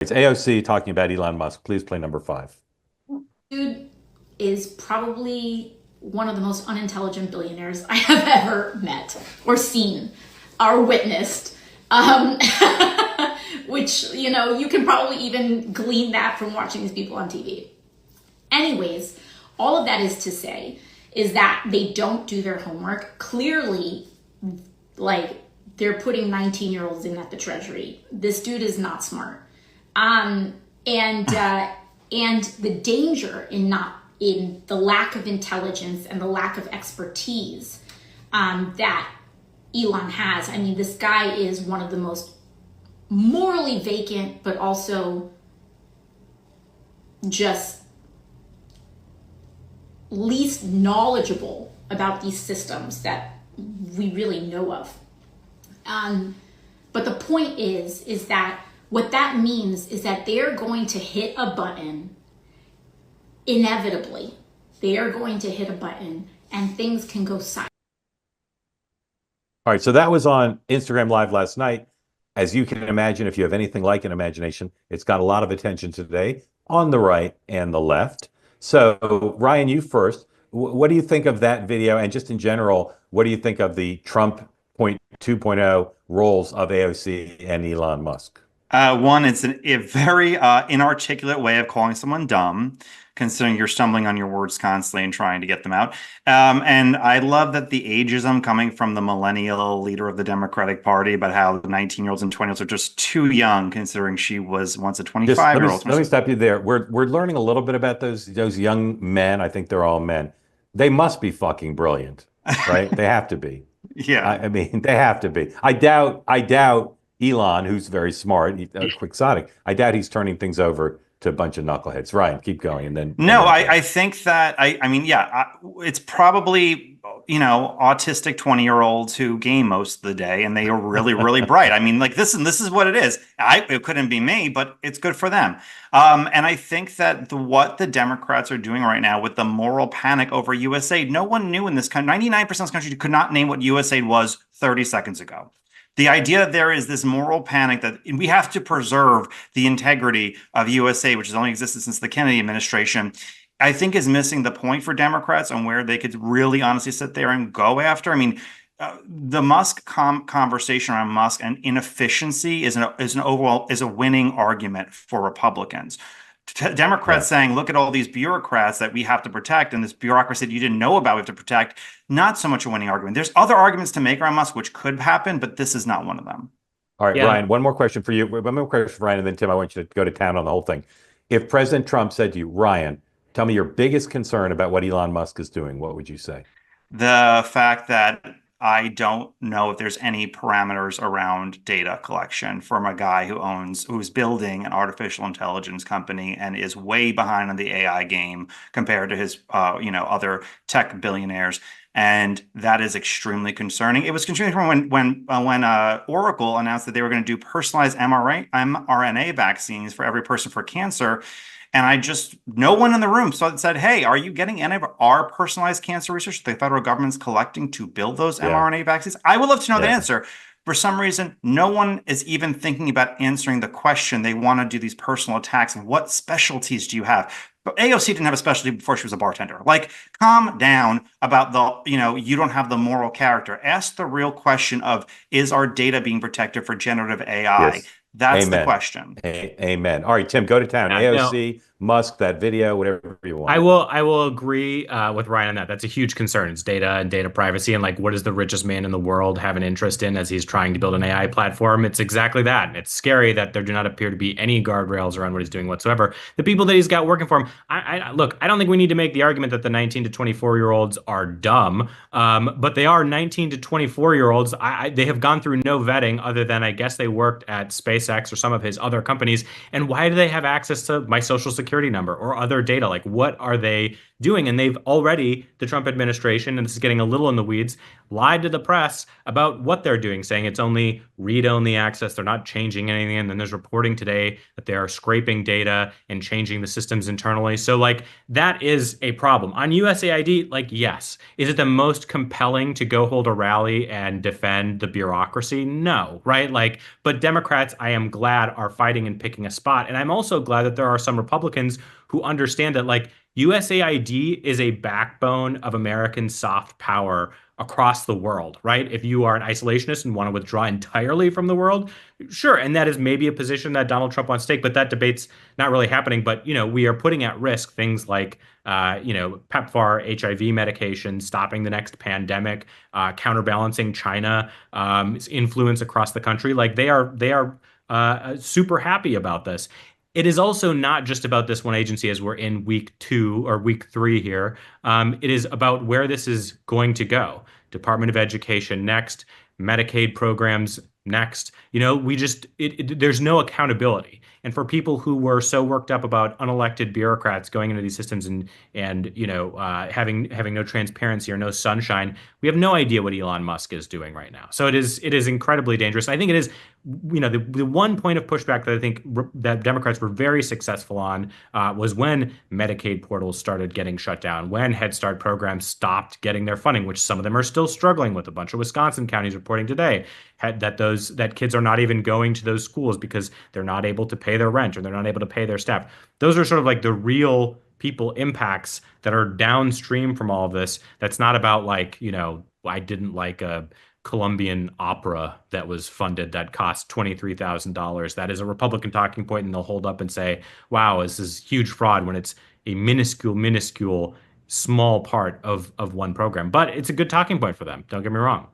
It's AOC talking about Elon Musk. Please play number 5. Dude is probably one of the most unintelligent billionaires I have ever met or seen or witnessed. Um, which, you can probably even glean that from watching these people on TV. Anyways, all of that is to say is that they don't do their homework. Clearly, like, they're putting 19-year-olds in at the Treasury. This dude is not smart. And the danger in the lack of intelligence and the lack of expertise that Elon has. I mean, this guy is one of the most morally vacant, but also just least knowledgeable about these systems that we really know of. But the point is that what that means is that they're going to hit a button inevitably. They are going to hit a button and things can go silent. All right, so that was on Instagram Live last night. As you can imagine, if you have anything like an imagination, it's got a lot of attention today on the right and the left. So, Ryan, you first. What do you think of that video? And just in general, what do you think of the Trump 2.0 roles of AOC and Elon Musk? One, it's a very inarticulate way of calling someone dumb, considering you're stumbling on your words constantly and trying to get them out. And I love that the ageism coming from the millennial leader of the Democratic Party about how the 19-year-olds and 20-year-olds are just too young, considering she was once a 25-year-old. Let me stop you there. We're learning a little bit about those young men. I think they're all men. They must be fucking brilliant, right? They have to be. Yeah. I mean, they have to be. I doubt Elon, who's very smart, quixotic. I doubt he's turning things over to a bunch of knuckleheads. Ryan, keep going, and then. No, I think that I mean, yeah, it's probably autistic 20-year-olds who game most of the day, and they are really, really bright. I mean, like this is what it is. It couldn't be me, but it's good for them. And I think that what the Democrats are doing right now with the moral panic over USAID, no one knew in this country. 99% of this country could not name what USAID was 30 seconds ago. The idea that there is this moral panic that we have to preserve the integrity of USAID, which has only existed since the Kennedy administration, I think is missing the point for Democrats on where they could really honestly sit there and go after. I mean, the Musk conversation around Musk and inefficiency is a winning argument for Republicans. Democrats saying, look at all these bureaucrats that we have to protect, and this bureaucracy that you didn't know about we have to protect, not so much a winning argument. There's other arguments to make around Musk which could happen, but this is not one of them. All right, Ryan, one more question for you. One more question for Ryan, and then Tim, I want you to go to town on the whole thing. If President Trump said to you, Ryan, tell me your biggest concern about what Elon Musk is doing, what would you say? The fact that I don't know if there's any parameters around data collection from a guy who's building an artificial intelligence company and is way behind on the AI game compared to his, other tech billionaires. And that is extremely concerning. It was concerning when Oracle announced that they were going to do personalized mRNA vaccines for every person for cancer. And no one in the room said, hey, are you getting any of our personalized cancer research the federal government's collecting to build those mRNA vaccines? I would love to know the answer. For some reason, no one is even thinking about answering the question. They want to do these personal attacks. What specialties do you have? But AOC didn't have a specialty before she was a bartender. Like, calm down about you don't have the moral character. Ask the real question of, is our data being protected for generative AI? Yes. That's the question. Amen. All right, Tim, go to town. AOC, Musk, that video, whatever you want. I will agree with Ryan on that. That's a huge concern. It's data and data privacy, and like, what does the richest man in the world have an interest in as he's trying to build an AI platform? It's exactly that. And it's scary that there do not appear to be any guardrails around what he's doing whatsoever. The people that he's got working for him, look, I don't think we need to make the argument that the 19 to 24-year-olds are dumb, but they are 19 to 24-year-olds. They have gone through no vetting other than, I guess, they worked at SpaceX or some of his other companies. And why do they have access to my social security security number or other data. Like, what are they doing? And they've already, the Trump administration, and this is getting a little in the weeds, lied to the press about what they're doing, saying it's only read-only access. They're not changing anything. And then there's reporting today that they are scraping data and changing the systems internally. So like that is a problem. On USAID, like, yes. Is it the most compelling to go hold a rally and defend the bureaucracy? No, right? Like, but Democrats, I am glad, are fighting and picking a spot. And I'm also glad that there are some Republicans who understand that like USAID is a backbone of American soft power across the world, right? If you are an isolationist and want to withdraw entirely from the world, sure. And that is maybe a position that Donald Trump wants to take, but that debate's not really happening. But, we are putting at risk things like, PEPFAR, HIV medication, stopping the next pandemic, counterbalancing China, influence across the country. Like they are super happy about this. It is also not just about this one agency as we're in week 2 or week 3 here. It is about where this is going to go. Department of Education next, Medicaid programs next. There's no accountability. And for people who were so worked up about unelected bureaucrats going into these systems and having no transparency or no sunshine, we have no idea what Elon Musk is doing right now. So it is incredibly dangerous. I think it is, the one point of pushback that I think that Democrats were very successful on was when Medicaid portals started getting shut down, when Head Start programs stopped getting their funding, which some of them are still struggling with. A bunch of Wisconsin counties reporting today that kids are not even going to those schools because they're not able to pay their rent or they're not able to pay their staff. Those are sort of like the real people impacts that are downstream from all of this. That's not about like, I didn't like a Colombian opera that was funded that cost $23,000. That is a Republican talking point, and they'll hold up and say, wow, this is huge fraud when it's a minuscule, small part of one program. But it's a good talking point for them. Don't get me wrong.